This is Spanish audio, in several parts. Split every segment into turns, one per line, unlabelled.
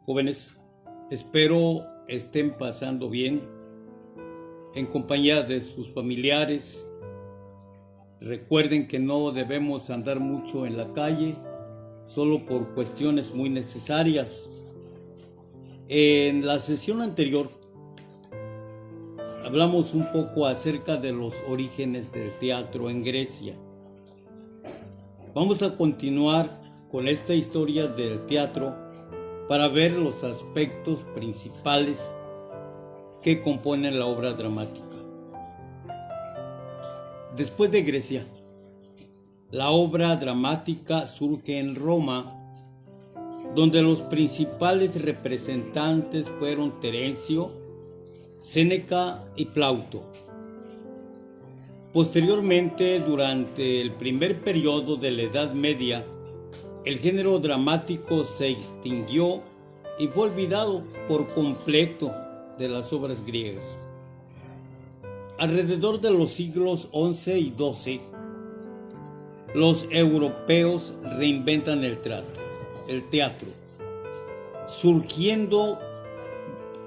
Jóvenes, espero estén pasando bien en compañía de sus familiares. Recuerden que no debemos andar mucho en la calle, solo por cuestiones muy necesarias. En la sesión anterior hablamos un poco acerca de los orígenes del teatro en Grecia. Vamos a continuar con esta historia del teatro para ver los aspectos principales que componen la obra dramática. Después de Grecia, la obra dramática surge en Roma, donde los principales representantes fueron Terencio, Séneca y Plauto. Posteriormente, durante el primer periodo de la Edad Media, el género dramático se extinguió y fue olvidado por completo de las obras griegas. Alrededor de los siglos XI y XII, los europeos reinventan el teatro, surgiendo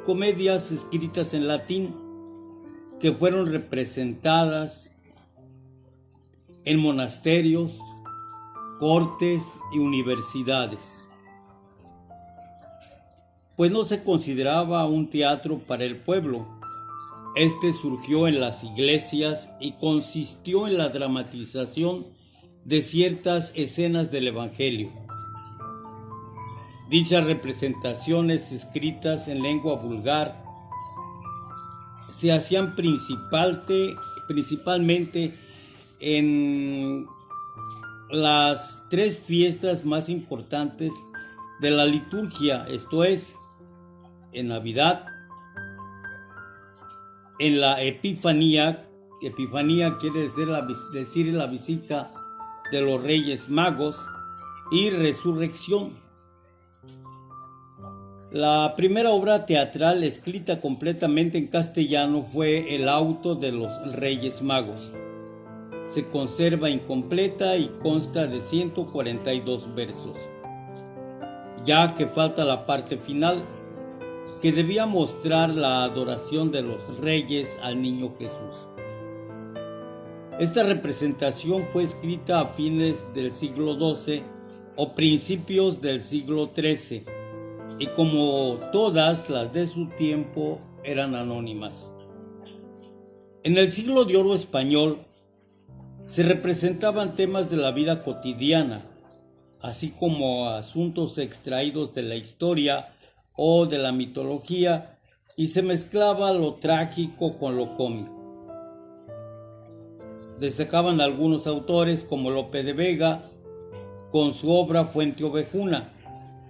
comedias escritas en latín que fueron representadas en monasterios, cortes y universidades. Pues no se consideraba un teatro para el pueblo. Este surgió en las iglesias y consistió en la dramatización de ciertas escenas del Evangelio. Dichas representaciones escritas en lengua vulgar se hacían principalmente en las tres fiestas más importantes de la liturgia, esto es, en Navidad, en la Epifanía quiere decir la visita de los Reyes Magos, y Resurrección. La primera obra teatral escrita completamente en castellano fue El auto de los Reyes Magos. Se conserva incompleta y consta de 142 versos, ya que falta la parte final, que debía mostrar la adoración de los reyes al niño Jesús. Esta representación fue escrita a fines del siglo XII o principios del siglo XIII, y como todas las de su tiempo eran anónimas. En el siglo de oro español se representaban temas de la vida cotidiana, así como asuntos extraídos de la historia o de la mitología, y se mezclaba lo trágico con lo cómico. Destacaban algunos autores como Lope de Vega con su obra Fuente Ovejuna,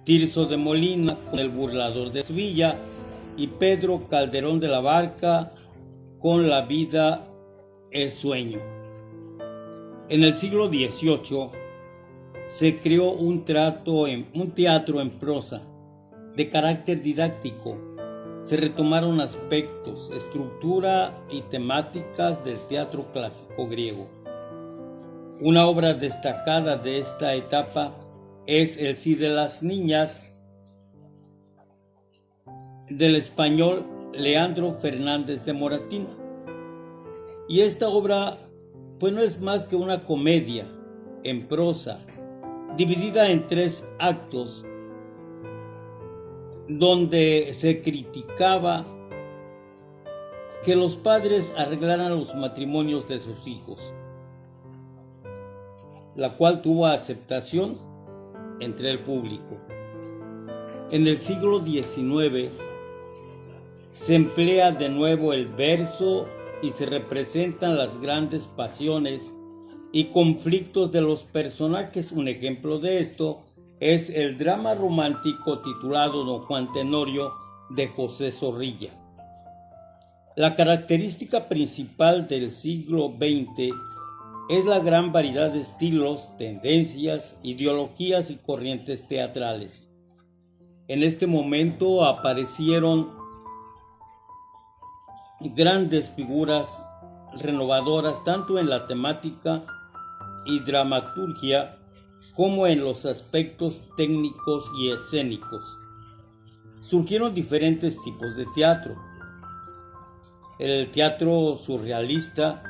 Tirso de Molina con El burlador de Sevilla y Pedro Calderón de la Barca con La vida es sueño. En el siglo XVIII se creó un teatro en prosa de carácter didáctico. Se retomaron aspectos, estructura y temáticas del teatro clásico griego. Una obra destacada de esta etapa es El Cid de las Niñas, del español Leandro Fernández de Moratín. Y esta obra pues no es más que una comedia en prosa, dividida en 3 actos, donde se criticaba que los padres arreglaran los matrimonios de sus hijos, la cual tuvo aceptación entre el público. En el siglo XIX se emplea de nuevo el verso y se representan las grandes pasiones y conflictos de los personajes. Un ejemplo de esto es el drama romántico titulado Don Juan Tenorio de José Zorrilla. La característica principal del siglo XX es la gran variedad de estilos, tendencias, ideologías y corrientes teatrales. En este momento aparecieron grandes figuras renovadoras tanto en la temática y dramaturgia como en los aspectos técnicos y escénicos. surgieron diferentes tipos de teatro. El teatro surrealista,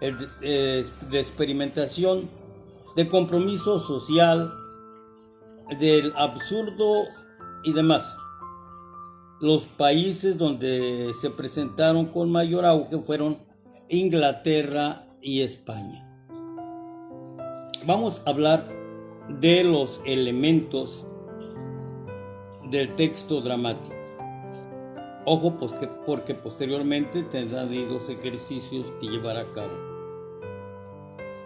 el de experimentación, de compromiso social, del absurdo y demás. Los países donde se presentaron con mayor auge fueron Inglaterra y España. Vamos a hablar de los elementos del texto dramático. Ojo, pues porque posteriormente tendrán los ejercicios que llevar a cabo.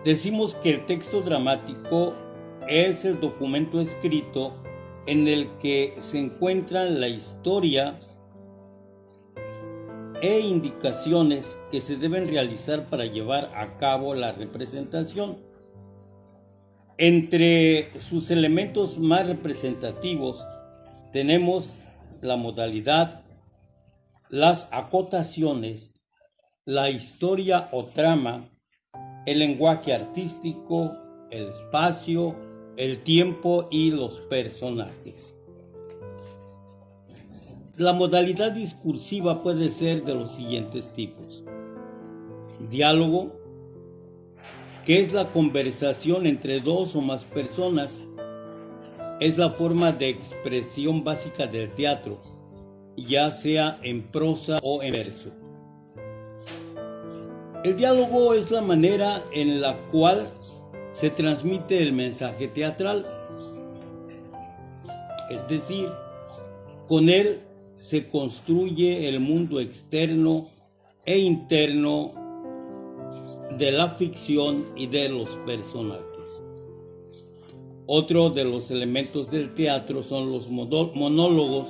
Decimos que el texto dramático es el documento escrito en el que se encuentran la historia e indicaciones que se deben realizar para llevar a cabo la representación. Entre sus elementos más representativos tenemos la modalidad, las acotaciones, la historia o trama, el lenguaje artístico, el espacio, el tiempo y los personajes. La modalidad discursiva puede ser de los siguientes tipos: diálogo, que es la conversación entre dos o más personas. Es la forma de expresión básica del teatro, ya sea en prosa o en verso. El diálogo es la manera en la cual se transmite el mensaje teatral, es decir, con él se construye el mundo externo e interno de la ficción y de los personajes. Otro de los elementos del teatro son los monólogos.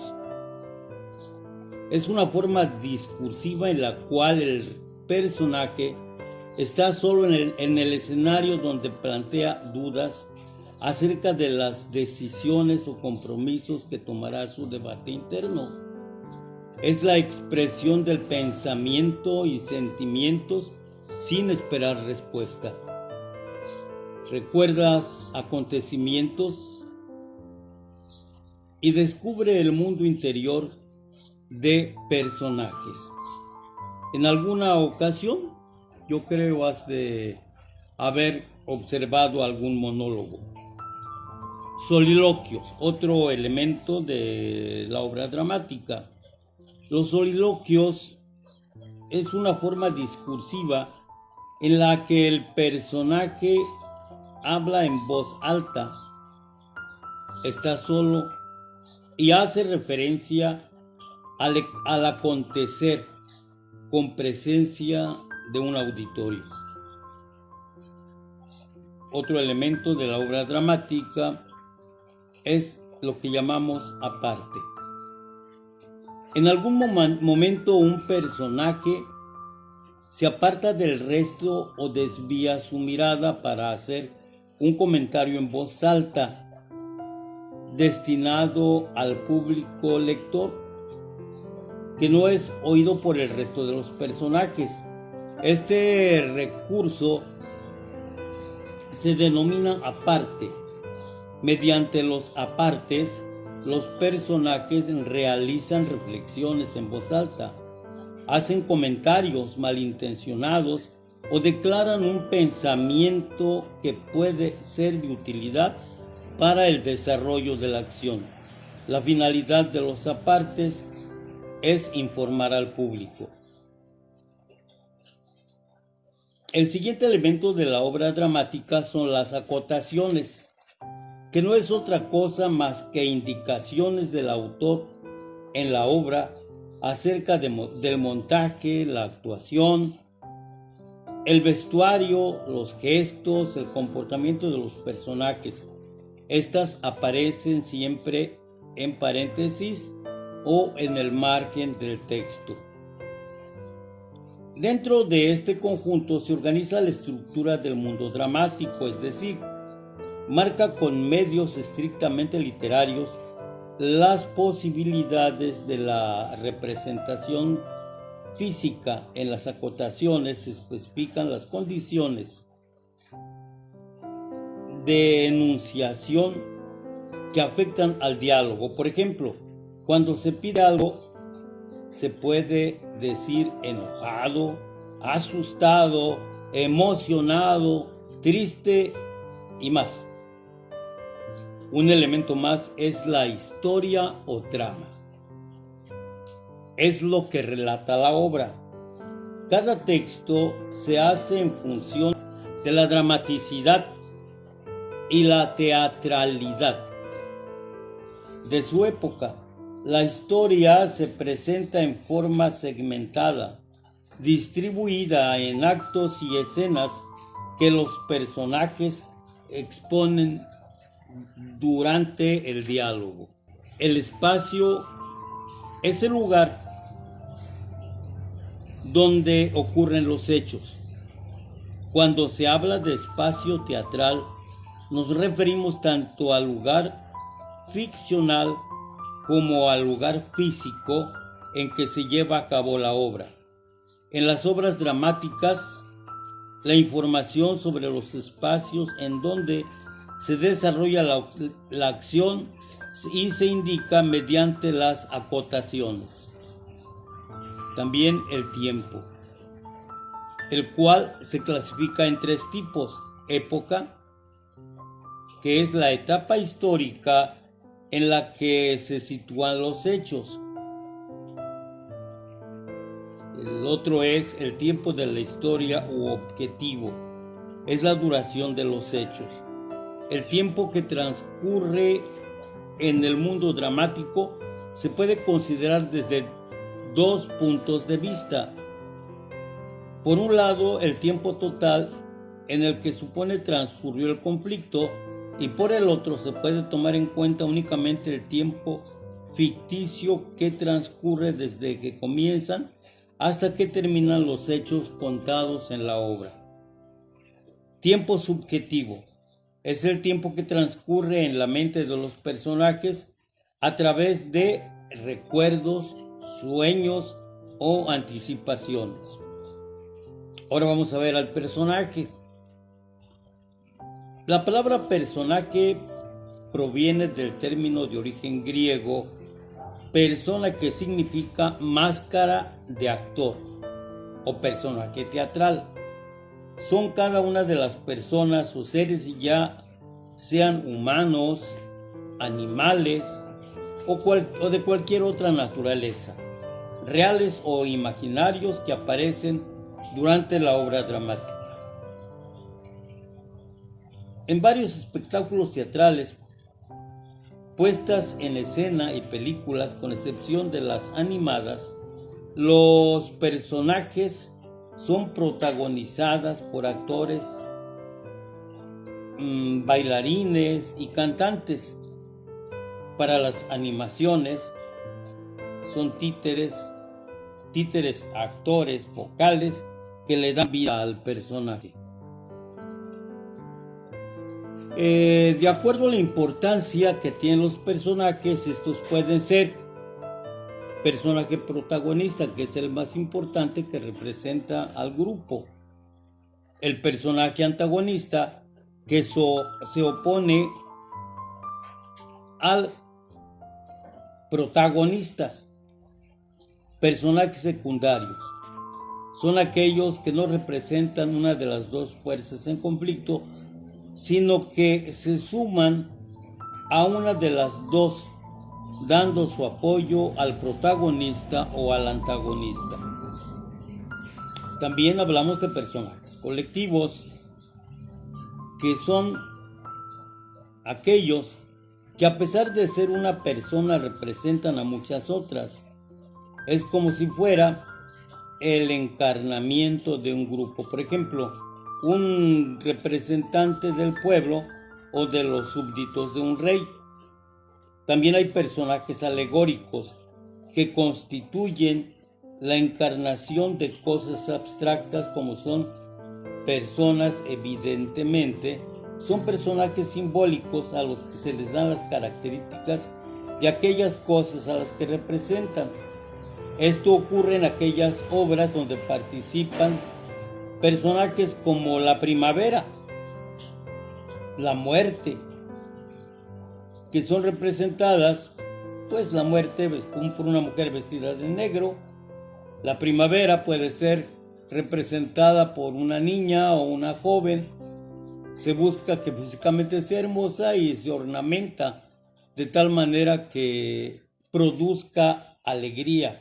Es una forma discursiva en la cual el personaje está solo en el escenario, donde plantea dudas acerca de las decisiones o compromisos que tomará su debate interno. Es la expresión del pensamiento y sentimientos sin esperar respuesta. Recuerdas acontecimientos y descubre el mundo interior de personajes. En alguna ocasión, yo creo has de haber observado algún monólogo. Soliloquios, otro elemento de la obra dramática. Los soliloquios es una forma discursiva en la que el personaje habla en voz alta, está solo y hace referencia al acontecer con presencia de un auditorio. Otro elemento de la obra dramática es lo que llamamos aparte. En algún momento un personaje se aparta del resto o desvía su mirada para hacer un comentario en voz alta destinado al público lector, que no es oído por el resto de los personajes. Este recurso se denomina aparte. Mediante los apartes, los personajes realizan reflexiones en voz alta, hacen comentarios malintencionados o declaran un pensamiento que puede ser de utilidad para el desarrollo de la acción. La finalidad de los apartes es informar al público. El siguiente elemento de la obra dramática son las acotaciones, que no es otra cosa más que indicaciones del autor en la obra acerca del montaje, la actuación, el vestuario, los gestos, el comportamiento de los personajes. Estas aparecen siempre en paréntesis o en el margen del texto. Dentro de este conjunto se organiza la estructura del mundo dramático, es decir, marca con medios estrictamente literarios las posibilidades de la representación física. En las acotaciones se especifican las condiciones de enunciación que afectan al diálogo. Por ejemplo, Cuando se pide algo, se puede decir enojado, asustado, emocionado, triste y más. Un elemento más es la historia o trama. Es lo que relata la obra. Cada texto se hace en función de la dramaticidad y la teatralidad de su época. La historia se presenta en forma segmentada, distribuida en actos y escenas que los personajes exponen durante el diálogo. El espacio es el lugar donde ocurren los hechos. Cuando se habla de espacio teatral, nos referimos tanto al lugar ficcional como al lugar físico en que se lleva a cabo la obra. En las obras dramáticas, la información sobre los espacios en donde se desarrolla la acción y se indica mediante las acotaciones. También el tiempo, el cual se clasifica en 3 tipos: época, que es la etapa histórica en la que se sitúan los hechos. El otro es el tiempo de la historia u objetivo, es la duración de los hechos. El tiempo que transcurre en el mundo dramático se puede considerar desde 2 puntos de vista. Por un lado, el tiempo total en el que supone transcurrió el conflicto, y por el otro se puede tomar en cuenta únicamente el tiempo ficticio que transcurre desde que comienzan hasta que terminan los hechos contados en la obra. Tiempo subjetivo es el tiempo que transcurre en la mente de los personajes a través de recuerdos, sueños o anticipaciones. Ahora vamos a ver al personaje. La palabra personaje proviene del término de origen griego persona, que significa máscara de actor o personaje teatral. Son cada una de las personas o seres, ya sean humanos, animales o de cualquier otra naturaleza, reales o imaginarios, que aparecen durante la obra dramática. En varios espectáculos teatrales, puestas en escena y películas, con excepción de las animadas, los personajes son protagonizadas por actores, bailarines y cantantes. Para las animaciones son títeres, actores vocales que le dan vida al personaje. De acuerdo a la importancia que tienen los personajes, estos pueden ser personaje protagonista, que es el más importante, que representa al grupo; el personaje antagonista, que se opone al protagonista; personajes secundarios son aquellos que no representan una de las dos fuerzas en conflicto, sino que se suman a una de las dos, dando su apoyo al protagonista o al antagonista. También hablamos de personajes colectivos, que son aquellos que, a pesar de ser una persona, representan a muchas otras. Es como si fuera el encarnamiento de un grupo. Por ejemplo, un representante del pueblo o de los súbditos de un rey. También hay personajes alegóricos, que constituyen la encarnación de cosas abstractas, como son personas. Evidentemente, son personajes simbólicos a los que se les dan las características de aquellas cosas a las que representan. Esto ocurre en aquellas obras donde participan personajes como la primavera, la muerte, que son representadas pues la muerte por una mujer vestida de negro. La primavera puede ser representada por una niña o una joven. Se busca que físicamente sea hermosa y se ornamenta de tal manera que produzca alegría.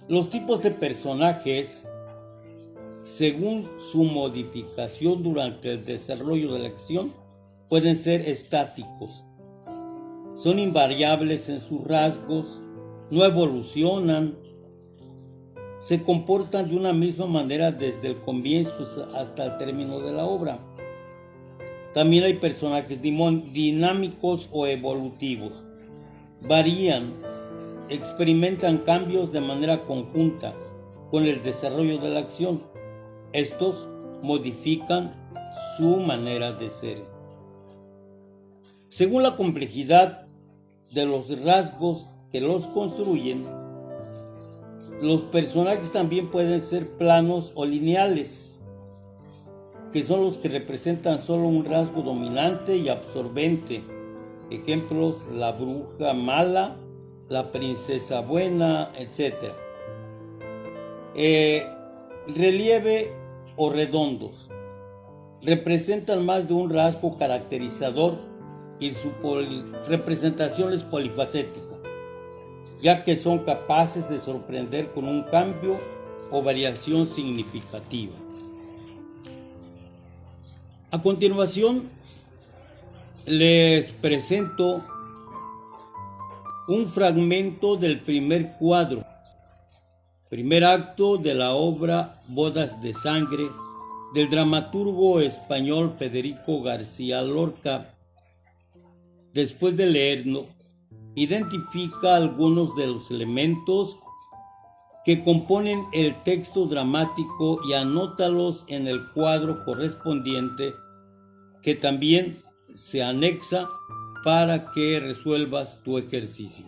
Los tipos de personajes, según su modificación durante el desarrollo de la acción, pueden ser estáticos. Son invariables en sus rasgos, no evolucionan, se comportan de una misma manera desde el comienzo hasta el término de la obra. También hay personajes dinámicos o evolutivos. Varían, experimentan cambios de manera conjunta con el desarrollo de la acción. Estos modifican su manera de ser. Según la complejidad de los rasgos que los construyen, los personajes también pueden ser planos o lineales, que son los que representan solo un rasgo dominante y absorbente. Ejemplos: la bruja mala, la princesa buena, etc. Relieve o redondos. Representan más de un rasgo caracterizador y su representación es polifacética, ya que son capaces de sorprender con un cambio o variación significativa. A continuación, les presento un fragmento del primer cuadro, primer acto de la obra Bodas de Sangre del dramaturgo español Federico García Lorca. Después de leerlo, identifica algunos de los elementos que componen el texto dramático y anótalos en el cuadro correspondiente, que también se anexa para que resuelvas tu ejercicio.